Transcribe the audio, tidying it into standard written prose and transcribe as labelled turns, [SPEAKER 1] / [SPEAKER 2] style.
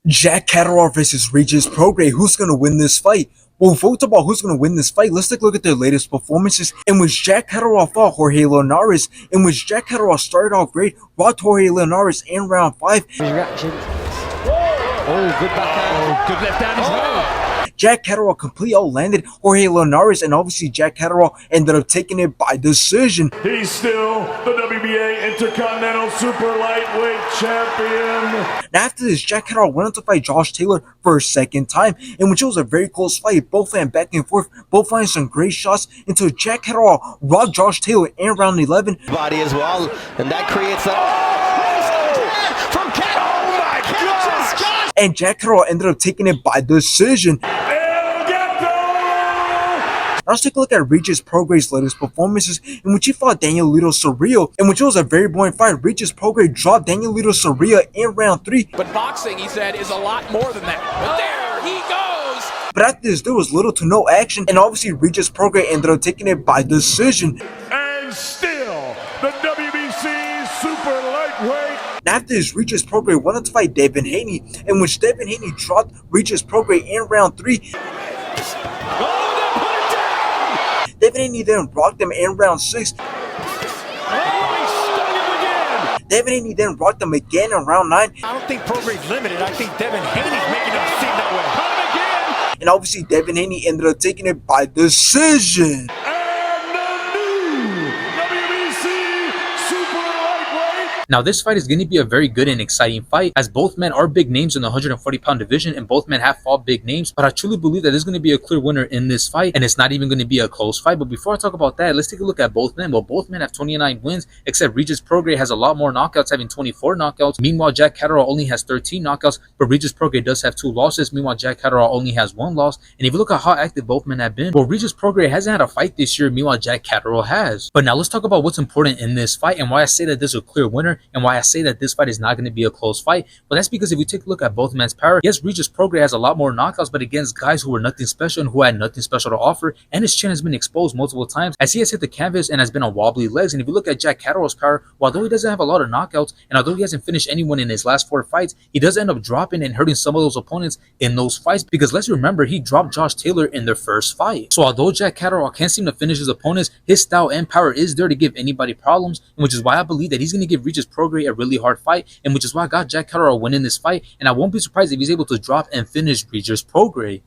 [SPEAKER 1] Jack Catterall versus Regis Prograis. Who's going to win this fight? Well, before we talk about who's going to win this fight, let's take a look at their latest performances in which Jack Catterall fought Jorge Linares, in which Jack Catterall started off great, rocked Jorge Linares in round 5.
[SPEAKER 2] Reaction. Oh, good backhand. Oh, good left hand as well.
[SPEAKER 1] Jack Catterall completely outlanded Jorge Linares, and obviously Jack Catterall ended up taking it by decision.
[SPEAKER 3] He's still the WBA Intercontinental Super Lightweight Champion.
[SPEAKER 1] Now after this, Jack Catterall went on to fight Josh Taylor for a second time, in which it was a very close fight. Both went back and forth, both finding some great shots until Jack Catterall rocked Josh Taylor in round 11.
[SPEAKER 4] Body as well, and that creates a from Catterall. Oh my gosh!
[SPEAKER 1] And Jack Catterall ended up taking it by decision. Now let's take a look at Regis Prograis' latest performances, in which he fought Danielito Cerrillo, in which it was a very boring fight. Regis Prograis dropped Danielito Cerrillo in round 3.
[SPEAKER 5] But boxing, he said, is a lot more than that. But there he goes!
[SPEAKER 1] But after this, there was little to no action, and obviously Regis Prograis ended up taking it by decision.
[SPEAKER 3] And still, the WBC Super Lightweight.
[SPEAKER 1] Now after this, Regis Prograis went on to fight Devin Haney, in which Devin Haney dropped Regis Prograis in round 3. Devin Haney then rocked him in round 6. Devin Haney then rocked him again in round 9.
[SPEAKER 2] I don't think Prograis limited. I think Devin Haney's making him seem that way. Caught him again.
[SPEAKER 1] And obviously Devin Haney ended up taking it by decision.
[SPEAKER 6] Now this fight is going to be a very good and exciting fight, as both men are big names in the 140-pound division and both men have fought big names. But I truly believe that there's going to be a clear winner in this fight, and it's not even going to be a close fight. But before I talk about that, let's take a look at both men. Well, both men have 29 wins, except Regis Prograis has a lot more knockouts, having 24 knockouts. Meanwhile, Jack Catterall only has 13 knockouts, but Regis Prograis does have 2 losses. Meanwhile, Jack Catterall only has 1 loss. And if you look at how active both men have been, well, Regis Prograis hasn't had a fight this year, meanwhile Jack Catterall has. But now let's talk about what's important in this fight and why I say that there's a clear winner and why I say that this fight is not going to be a close fight. Well, that's because if you take a look at both men's power, yes, Regis Prograis has a lot more knockouts, but against guys who were nothing special and who had nothing special to offer, and his chin has been exposed multiple times as he has hit the canvas and has been on wobbly legs. And if you look at Jack Catterall's power, although he doesn't have a lot of knockouts and although he hasn't finished anyone in his last 4 fights, he does end up dropping and hurting some of those opponents in those fights, because let's remember, he dropped Josh Taylor in their first fight. So although Jack Catterall can't seem to finish his opponents, his style and power is there to give anybody problems, and which is why I believe that he's going to give Regis Prograis a really hard fight, and which is why I got Jack Catterall winning this fight, and I won't be surprised if he's able to drop and finish Regis Prograis.